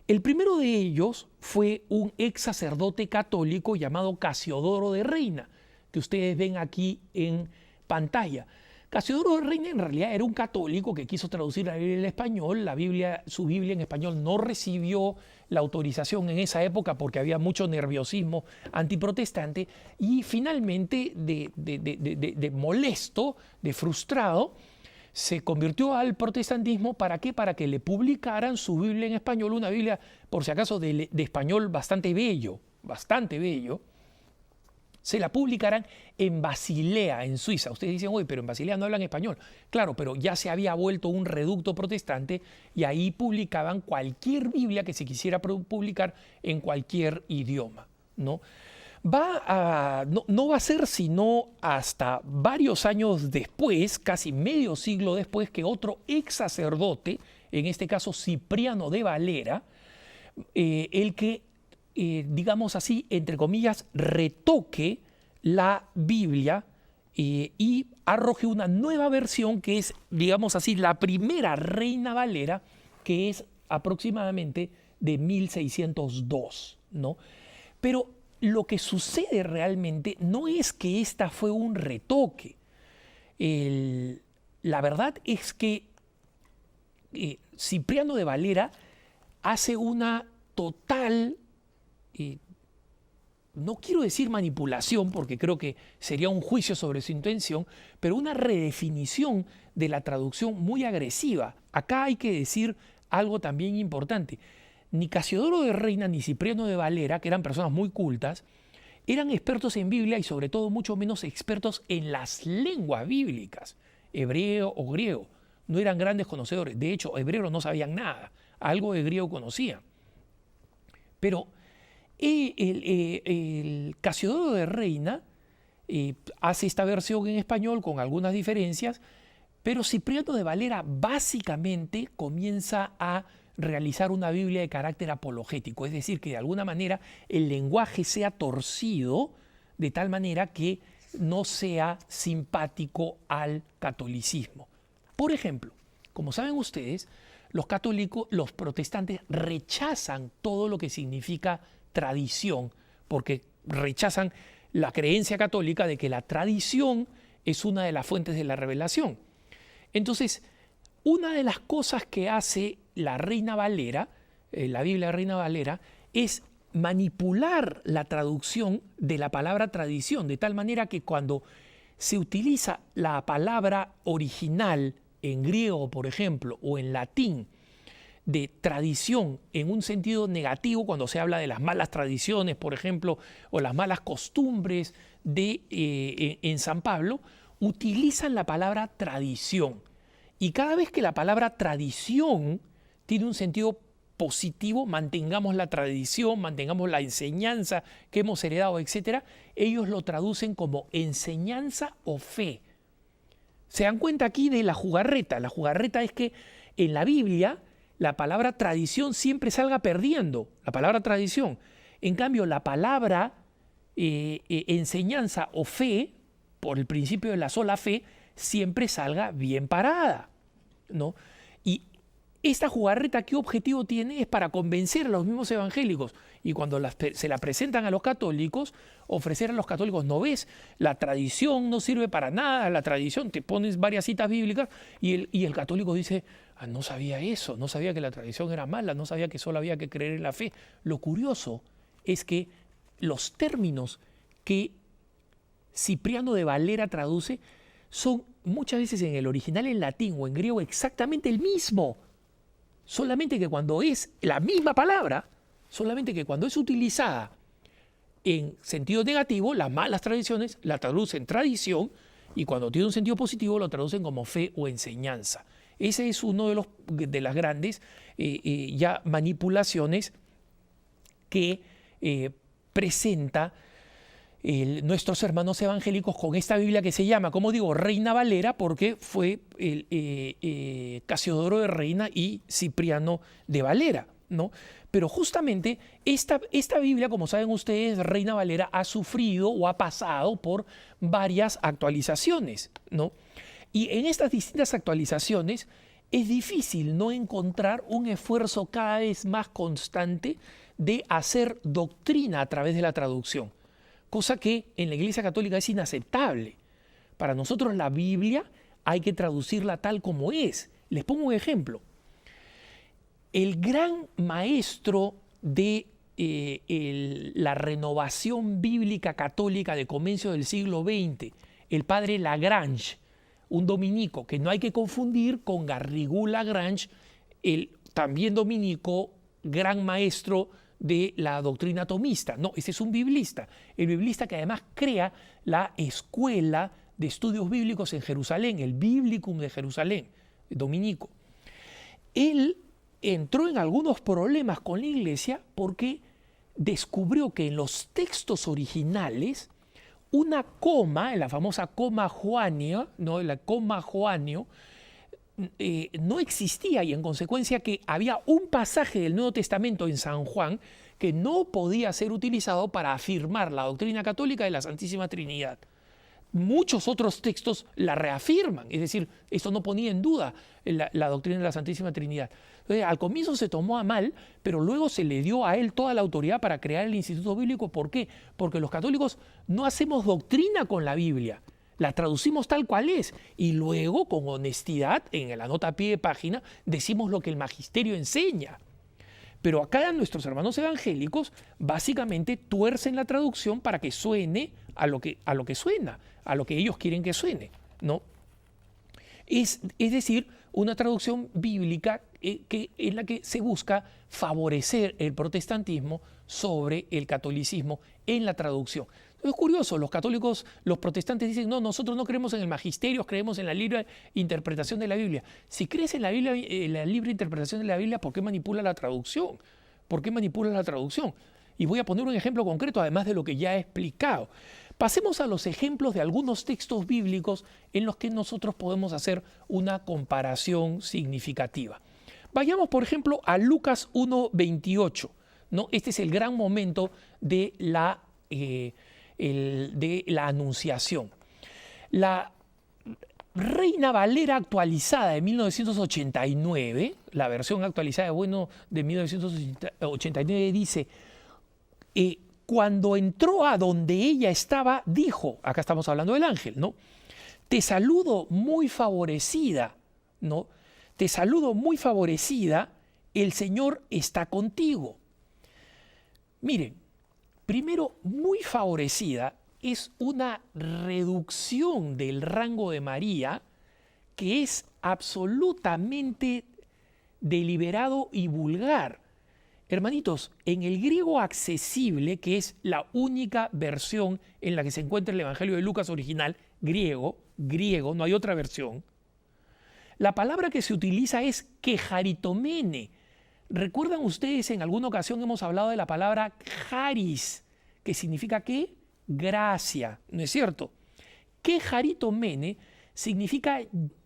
El primero de ellos fue un ex sacerdote católico llamado Casiodoro de Reina, que ustedes ven aquí en pantalla. Casiodoro de Reina en realidad era un católico que quiso traducir la Biblia al español. Su Biblia en español no recibió la autorización en esa época porque había mucho nerviosismo antiprotestante, y finalmente de molesto, de frustrado, se convirtió al protestantismo. ¿Para qué? Para que le publicaran su Biblia en español, una Biblia, por si acaso, de español bastante bello, se la publicaran en Basilea, en Suiza. Ustedes dicen, oye, pero en Basilea no hablan español. Claro, pero ya se había vuelto un reducto protestante y ahí publicaban cualquier Biblia que se quisiera publicar en cualquier idioma, ¿no? No va a ser sino hasta varios años después, casi medio siglo después, que otro ex sacerdote, en este caso Cipriano de Valera, el que, digamos así, entre comillas, retoque la Biblia y arroje una nueva versión que es, digamos así, la primera Reina Valera, que es aproximadamente de 1602, ¿no? Pero lo que sucede realmente no es que esta fue un retoque. La verdad es que Cipriano de Valera hace una total, no quiero decir manipulación, porque creo que sería un juicio sobre su intención, pero una redefinición de la traducción muy agresiva. Acá hay que decir algo también importante. Ni Casiodoro de Reina ni Cipriano de Valera, que eran personas muy cultas, eran expertos en Biblia y sobre todo mucho menos expertos en las lenguas bíblicas, hebreo o griego. No eran grandes conocedores. De hecho, hebreos no sabían nada. Algo de griego conocían. Pero el Casiodoro de Reina hace esta versión en español con algunas diferencias, pero Cipriano de Valera básicamente comienza a realizar una Biblia de carácter apologético, es decir, que de alguna manera el lenguaje sea torcido de tal manera que no sea simpático al catolicismo. Por ejemplo, como saben ustedes, los católicos, los protestantes rechazan todo lo que significa tradición, porque rechazan la creencia católica de que la tradición es una de las fuentes de la revelación. Entonces, una de las cosas que hace la Reina Valera, la Biblia de Reina Valera, es manipular la traducción de la palabra tradición, de tal manera que cuando se utiliza la palabra original en griego, por ejemplo, o en latín, de tradición en un sentido negativo, cuando se habla de las malas tradiciones, por ejemplo, o las malas costumbres en San Pablo, utilizan la palabra tradición. Y cada vez que la palabra tradición tiene un sentido positivo, mantengamos la tradición, mantengamos la enseñanza que hemos heredado, etc., ellos lo traducen como enseñanza o fe. Se dan cuenta aquí de la jugarreta. La jugarreta es que en la Biblia la palabra tradición siempre salga perdiendo, la palabra tradición. En cambio, la palabra enseñanza o fe, por el principio de la sola fe, siempre salga bien parada, ¿no? Y esta jugarreta, ¿qué objetivo tiene? Es para convencer a los mismos evangélicos. Y cuando se la presentan a los católicos, ofrecer a los católicos, ¿no ves? La tradición no sirve para nada, la tradición, te pones varias citas bíblicas y el católico dice, no sabía eso, no sabía que la tradición era mala, no sabía que solo había que creer en la fe. Lo curioso es que los términos que Cipriano de Valera traduce son muchas veces en el original en latín o en griego exactamente el mismo. Solamente que cuando es la misma palabra, solamente que cuando es utilizada en sentido negativo, las malas tradiciones la traducen tradición y cuando tiene un sentido positivo lo traducen como fe o enseñanza. Ese es uno de las grandes ya manipulaciones que presenta nuestros hermanos evangélicos con esta Biblia que se llama, como digo, Reina Valera, porque fue Casiodoro de Reina y Cipriano de Valera, ¿no? Pero justamente esta Biblia, como saben ustedes, Reina Valera ha sufrido o ha pasado por varias actualizaciones, ¿no? Y en estas distintas actualizaciones es difícil no encontrar un esfuerzo cada vez más constante de hacer doctrina a través de la traducción. Cosa que en la Iglesia Católica es inaceptable. Para nosotros la Biblia hay que traducirla tal como es. Les pongo un ejemplo. El gran maestro de la renovación bíblica católica de comienzo del siglo XX, el padre Lagrange, un dominico, que no hay que confundir con Garrigou Lagrange, el también dominico, gran maestro de la doctrina tomista. No, ese es un biblista. El biblista que además crea la escuela de estudios bíblicos en Jerusalén, el Biblicum de Jerusalén, dominico. Él entró en algunos problemas con la iglesia porque descubrió que en los textos originales una coma, en la famosa coma joánea, ¿no? La coma joáneo, no existía, y en consecuencia que había un pasaje del Nuevo Testamento en San Juan que no podía ser utilizado para afirmar la doctrina católica de la Santísima Trinidad. Muchos otros textos la reafirman, es decir, esto no ponía en duda la doctrina de la Santísima Trinidad. Entonces, al comienzo se tomó a mal, pero luego se le dio a él toda la autoridad para crear el Instituto Bíblico. ¿Por qué? Porque los católicos no hacemos doctrina con la Biblia, la traducimos tal cual es y luego con honestidad en la nota a pie de página decimos lo que el magisterio enseña. Pero acá nuestros hermanos evangélicos básicamente tuercen la traducción para que suene a lo que suena, a lo que ellos quieren que suene, ¿no? Es decir, una traducción bíblica en la que se busca favorecer el protestantismo sobre el catolicismo en la traducción. Es curioso, los católicos, los protestantes dicen, no, nosotros no creemos en el magisterio, creemos en la libre interpretación de la Biblia. Si crees en la Biblia, la libre interpretación de la Biblia, ¿por qué manipula la traducción? ¿Por qué manipula la traducción? Y voy a poner un ejemplo concreto, además de lo que ya he explicado. Pasemos a los ejemplos de algunos textos bíblicos en los que nosotros podemos hacer una comparación significativa. Vayamos, por ejemplo, a Lucas 1:28, ¿no? Este es el gran momento de la Anunciación. La Reina Valera actualizada de 1989, la versión actualizada de 1989 dice, cuando entró a donde ella estaba, dijo, acá estamos hablando del ángel, ¿no? Te saludo muy favorecida, ¿no? Te saludo muy favorecida, el Señor está contigo. Miren, primero, muy favorecida es una reducción del rango de María que es absolutamente deliberado y vulgar. Hermanitos, en el griego accesible, que es la única versión en la que se encuentra el Evangelio de Lucas original, griego, no hay otra versión, la palabra que se utiliza es quejaritomene. ¿Recuerdan ustedes en alguna ocasión hemos hablado de la palabra charis, que significa ¿qué? Gracia, ¿no es cierto? Quejaritomene significa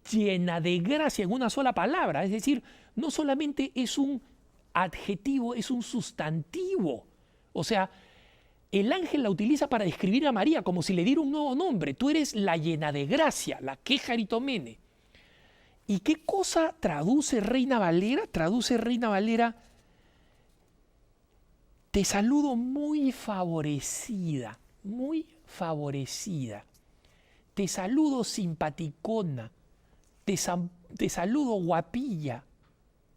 llena de gracia en una sola palabra, es decir, no solamente es un adjetivo, es un sustantivo. O sea, el ángel la utiliza para describir a María como si le diera un nuevo nombre. Tú eres la llena de gracia, la quejaritomene. ¿Y qué cosa traduce Reina Valera? Traduce Reina Valera, te saludo muy favorecida, muy favorecida. Te saludo simpaticona, te saludo guapilla.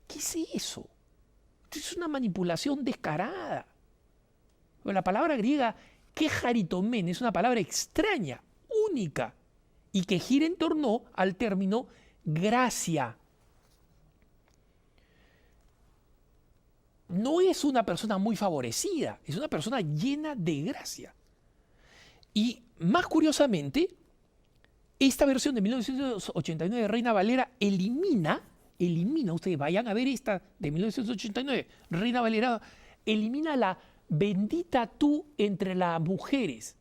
¿Qué es eso? Es una manipulación descarada. La palabra griega quejaritomene es una palabra extraña, única, y que gira en torno al término gracia. No es una persona muy favorecida, es una persona llena de gracia. Y más curiosamente, esta versión de 1989 de Reina Valera elimina, ustedes vayan a ver esta de 1989, Reina Valera elimina la bendita tú entre las mujeres.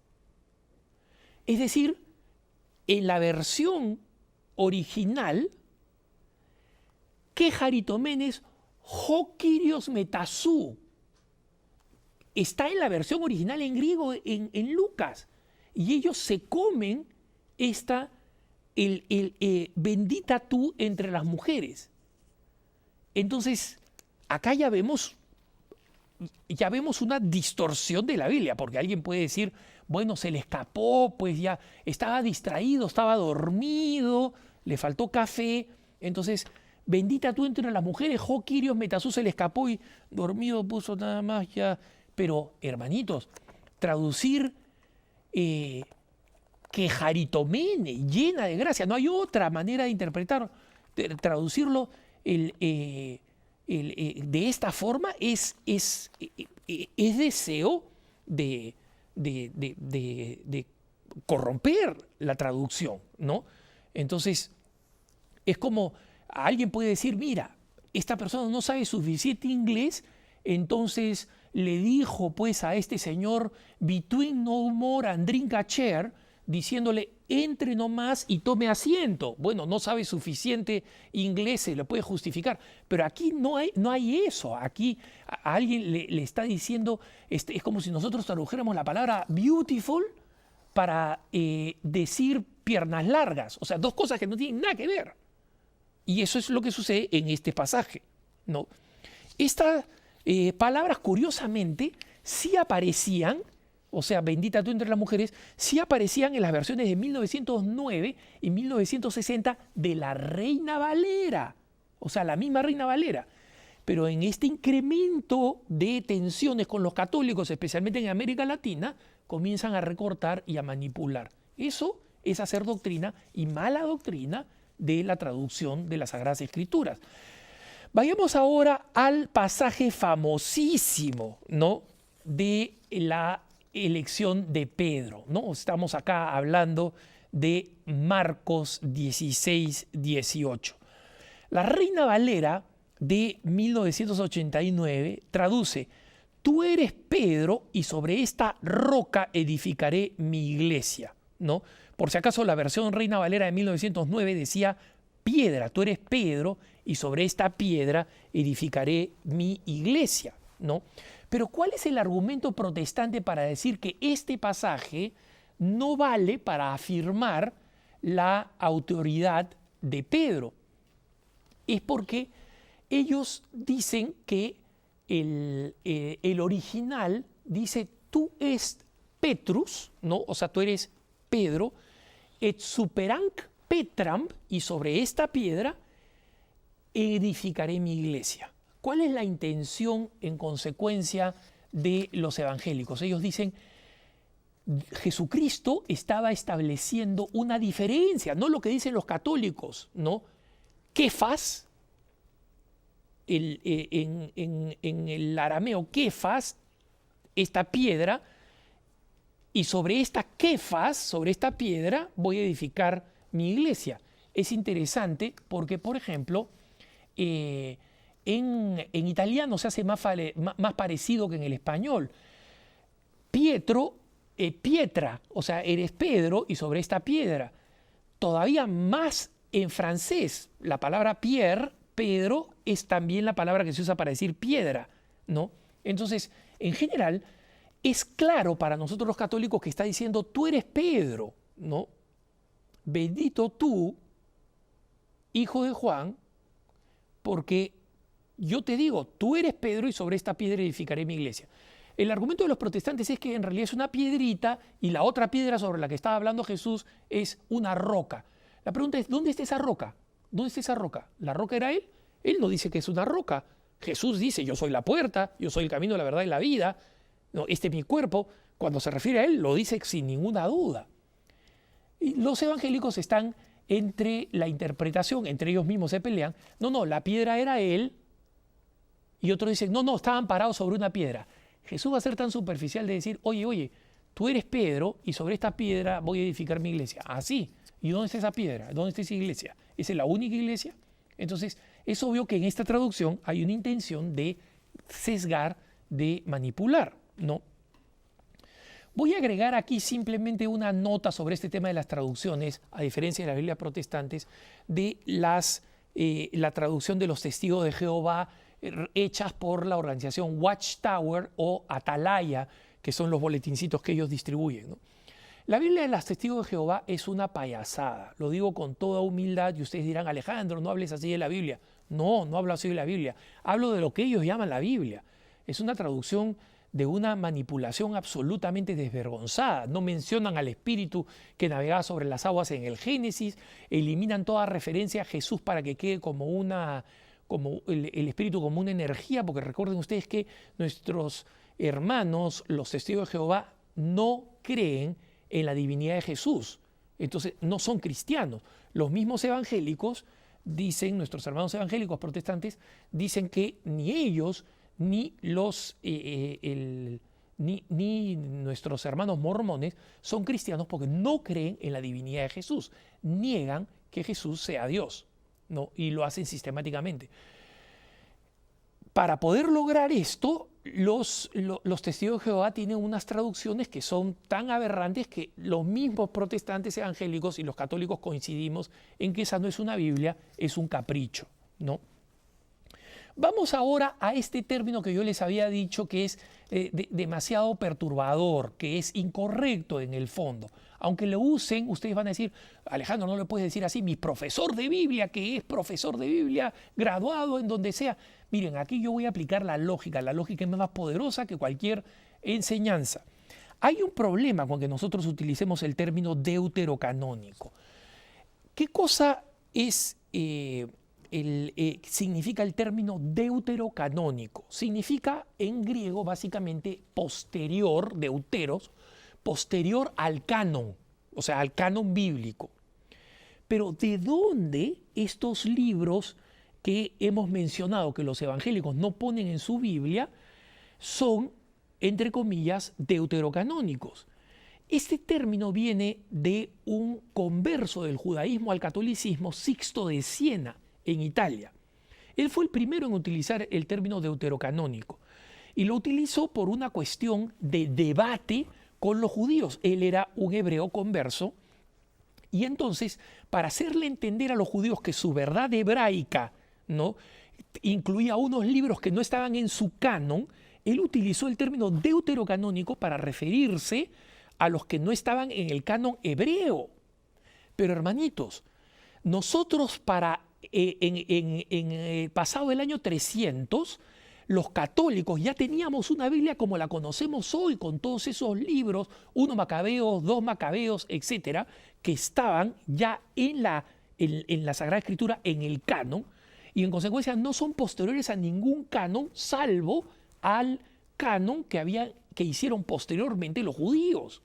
Es decir, en la versión original, quejaritomenes ho Kyrios metasú. Está en la versión original en griego en Lucas. Y ellos se comen esta bendita tú entre las mujeres. Entonces, acá ya vemos una distorsión de la Biblia, porque alguien puede decir, bueno, se le escapó, pues ya estaba distraído, estaba dormido, le faltó café, entonces, bendita tú entre las mujeres, jo Kyrios metasú, se le escapó y dormido puso nada más ya. Pero, hermanitos, traducir que jaritomene, llena de gracia. No hay otra manera de interpretar, de traducirlo de esta forma. Es deseo de corromper la traducción, ¿no? Entonces, es como alguien puede decir, mira, esta persona no sabe suficiente inglés, entonces le dijo pues a este señor, between no more and drink a chair, diciéndole, entre nomás y tome asiento. Bueno, no sabe suficiente inglés, se le puede justificar, pero aquí no hay eso. Aquí a alguien le está diciendo, es como si nosotros tradujéramos la palabra beautiful para decir piernas largas, o sea, dos cosas que no tienen nada que ver. Y eso es lo que sucede en este pasaje, ¿no? Estas palabras, curiosamente, sí aparecían, o sea, bendita tú entre las mujeres, sí aparecían en las versiones de 1909 y 1960 de la Reina Valera, o sea, la misma Reina Valera. Pero en este incremento de tensiones con los católicos, especialmente en América Latina, comienzan a recortar y a manipular. Eso es hacer doctrina y mala doctrina de la traducción de las Sagradas Escrituras. Vayamos ahora al pasaje famosísimo, ¿no?, de la elección de Pedro, ¿no? Estamos acá hablando de Marcos 16, 18. La Reina Valera de 1989 traduce: tú eres Pedro y sobre esta roca edificaré mi iglesia, ¿no? Por si acaso la versión Reina Valera de 1909 decía piedra, tú eres Pedro y sobre esta piedra edificaré mi iglesia, ¿no? Pero ¿cuál es el argumento protestante para decir que este pasaje no vale para afirmar la autoridad de Pedro? Es porque ellos dicen que el original dice tú es Petrus, ¿no? O sea, tú eres Pedro, et superanc Petram, y sobre esta piedra edificaré mi iglesia. ¿Cuál es la intención en consecuencia de los evangélicos? Ellos dicen, Jesucristo estaba estableciendo una diferencia, no lo que dicen los católicos, ¿no? Kefas, en el arameo Kefas, esta piedra, y sobre esta Kefas, sobre esta piedra, voy a edificar mi iglesia. Es interesante porque, por ejemplo, en italiano se hace más parecido que en el español. Pietro, pietra, o sea, eres Pedro y sobre esta piedra. Todavía más en francés, la palabra pierre, Pedro, es también la palabra que se usa para decir piedra, ¿no? Entonces, en general, es claro para nosotros los católicos que está diciendo, tú eres Pedro, ¿no? Bendito tú, hijo de Juan, porque yo te digo, tú eres Pedro y sobre esta piedra edificaré mi iglesia. El argumento de los protestantes es que en realidad es una piedrita y la otra piedra sobre la que estaba hablando Jesús es una roca. La pregunta es, ¿dónde está esa roca? ¿Dónde está esa roca? ¿La roca era él? Él no dice que es una roca. Jesús dice, yo soy la puerta, yo soy el camino, la verdad y la vida. No, este es mi cuerpo. Cuando se refiere a él, lo dice sin ninguna duda. Y los evangélicos están entre la interpretación, entre ellos mismos se pelean. No, la piedra era él. Y otros dicen, no, estaban parados sobre una piedra. Jesús va a ser tan superficial de decir, oye, tú eres Pedro y sobre esta piedra voy a edificar mi iglesia. Así. ¿Y dónde está esa piedra? ¿Dónde está esa iglesia? ¿Esa es la única iglesia? Entonces, es obvio que en esta traducción hay una intención de sesgar, de manipular, ¿no? Voy a agregar aquí simplemente una nota sobre este tema de las traducciones, a diferencia de las Biblias protestantes, de la traducción de los testigos de Jehová hechas por la organización Watchtower o Atalaya, que son los boletincitos que ellos distribuyen, ¿no? La Biblia de los testigos de Jehová es una payasada, lo digo con toda humildad y ustedes dirán, Alejandro, no hables así de la Biblia. No hablo así de la Biblia, hablo de lo que ellos llaman la Biblia. Es una traducción de una manipulación absolutamente desvergonzada. No mencionan al Espíritu que navegaba sobre las aguas en el Génesis, eliminan toda referencia a Jesús para que quede como el Espíritu como una energía, porque recuerden ustedes que nuestros hermanos, los testigos de Jehová, no creen en la divinidad de Jesús. Entonces no son cristianos. Los mismos evangélicos dicen, nuestros hermanos evangélicos protestantes, dicen que ni ellos ni ni nuestros hermanos mormones son cristianos porque no creen en la divinidad de Jesús. Niegan que Jesús sea Dios, ¿no? Y lo hacen sistemáticamente. Para poder lograr esto, los testigos de Jehová tienen unas traducciones que son tan aberrantes que los mismos protestantes evangélicos y los católicos coincidimos en que esa no es una Biblia, es un capricho, ¿no? Vamos ahora a este término que yo les había dicho que es demasiado perturbador, que es incorrecto en el fondo. Aunque lo usen, ustedes van a decir, Alejandro, no le puedes decir así, mi profesor de Biblia, que es profesor de Biblia, graduado en donde sea. Miren, aquí yo voy a aplicar la lógica es más poderosa que cualquier enseñanza. Hay un problema con que nosotros utilicemos el término deuterocanónico. ¿Qué cosa es... significa el término deuterocanónico? Significa en griego básicamente posterior, deuteros, posterior al canon, o sea, al canon bíblico. Pero ¿de dónde estos libros que hemos mencionado que los evangélicos no ponen en su Biblia son, entre comillas, deuterocanónicos? Este término viene de un converso del judaísmo al catolicismo, Sixto de Siena, en Italia. Él fue el primero en utilizar el término deuterocanónico y lo utilizó por una cuestión de debate con los judíos. Él era un hebreo converso y entonces, para hacerle entender a los judíos que su verdad hebraica, ¿no?, incluía unos libros que no estaban en su canon, él utilizó el término deuterocanónico para referirse a los que no estaban en el canon hebreo. Pero hermanitos, nosotros pasado el año 300, los católicos ya teníamos una Biblia como la conocemos hoy, con todos esos libros, 1 Macabeos, 2 Macabeos, etcétera, que estaban ya en la Sagrada Escritura, en el canon, y en consecuencia no son posteriores a ningún canon, salvo al canon que hicieron posteriormente los judíos.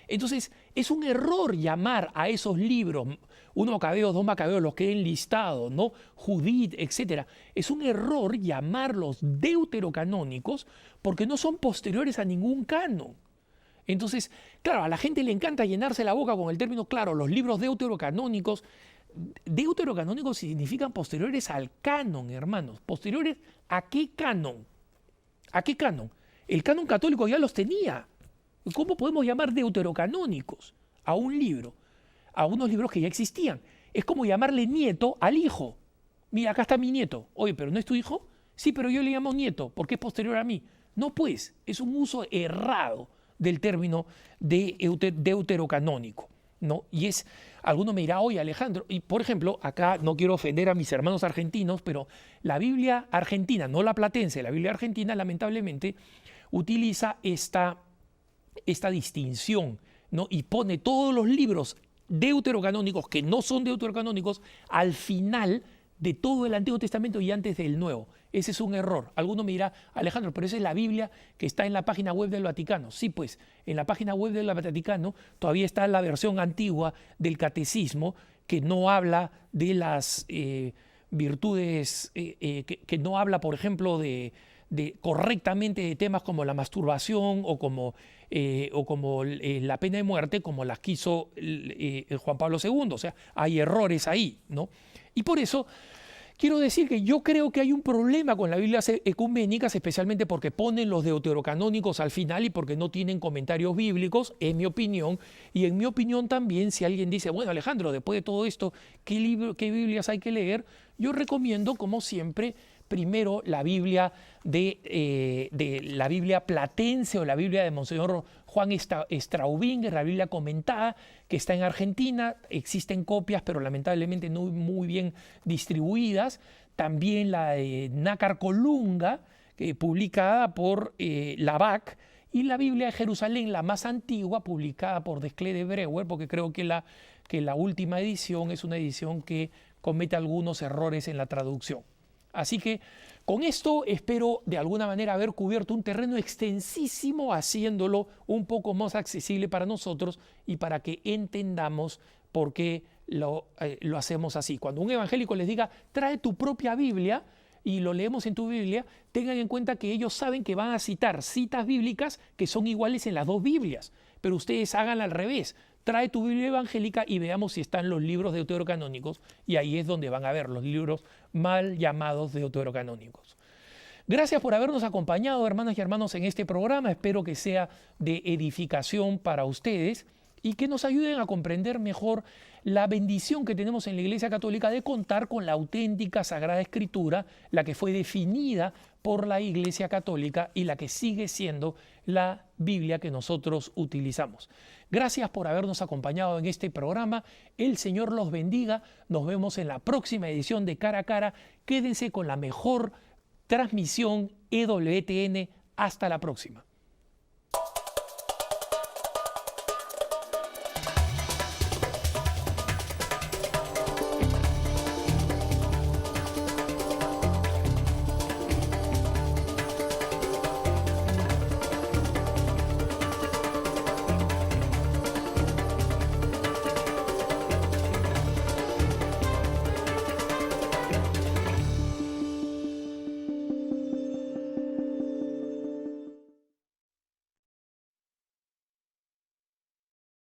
Entonces, es un error llamar a esos libros, 1 Macabeos, 2 Macabeos, los que he enlistado, ¿no?, Judith, etc. Es un error llamarlos deuterocanónicos porque no son posteriores a ningún canon. Entonces, claro, a la gente le encanta llenarse la boca con el término, claro, los libros deuterocanónicos. Deuterocanónicos significan posteriores al canon, hermanos. ¿Posteriores a qué canon? ¿A qué canon? El canon católico ya los tenía. ¿Cómo podemos llamar deuterocanónicos a un libro, a unos libros que ya existían? Es como llamarle nieto al hijo. Mira, acá está mi nieto. Oye, ¿pero no es tu hijo? Sí, pero yo le llamo nieto porque es posterior a mí. No, pues, es un uso errado del término de deuterocanónico, ¿no? Y alguno me dirá, oye, Alejandro, y por ejemplo, acá no quiero ofender a mis hermanos argentinos, pero la Biblia argentina, no la platense, la Biblia argentina lamentablemente utiliza esta distinción, ¿no?, y pone todos los libros deuterocanónicos que no son deuterocanónicos al final de todo el Antiguo Testamento y antes del Nuevo. Ese es un error. Alguno me dirá, Alejandro, pero esa es la Biblia que está en la página web del Vaticano. Sí, pues, en la página web del Vaticano todavía está la versión antigua del Catecismo que no habla de las virtudes, que no habla, por ejemplo, correctamente de temas como la masturbación o como la pena de muerte, como las quiso Juan Pablo II. O sea, hay errores ahí, ¿no? Y por eso quiero decir que yo creo que hay un problema con las Biblias ecuménicas, especialmente porque ponen los deuterocanónicos al final y porque no tienen comentarios bíblicos, en mi opinión. Y en mi opinión también, si alguien dice, bueno, Alejandro, después de todo esto, ¿qué Biblias hay que leer? Yo recomiendo, como siempre, primero la Biblia de la Biblia platense o la Biblia de Monseñor Juan Straubing, la Biblia comentada, que está en Argentina. Existen copias, pero lamentablemente no muy bien distribuidas. También la de Nácar Colunga, publicada por la BAC, y la Biblia de Jerusalén, la más antigua, publicada por Desclée de Brouwer, porque creo que la última edición es una edición que comete algunos errores en la traducción. Así que con esto espero de alguna manera haber cubierto un terreno extensísimo, haciéndolo un poco más accesible para nosotros y para que entendamos por qué lo hacemos así. Cuando un evangélico les diga, trae tu propia Biblia y lo leemos en tu Biblia, tengan en cuenta que ellos saben que van a citar citas bíblicas que son iguales en las dos Biblias, pero ustedes hagan al revés. Trae tu Biblia evangélica y veamos si están los libros deuterocanónicos, y ahí es donde van a ver los libros mal llamados deuterocanónicos. Gracias por habernos acompañado, hermanas y hermanos, en este programa. Espero que sea de edificación para ustedes y que nos ayuden a comprender mejor la bendición que tenemos en la Iglesia Católica de contar con la auténtica Sagrada Escritura, la que fue definida por la Iglesia Católica y la que sigue siendo la Biblia que nosotros utilizamos. Gracias por habernos acompañado en este programa. El Señor los bendiga. Nos vemos en la próxima edición de Cara a Cara. Quédense con la mejor transmisión EWTN. Hasta la próxima.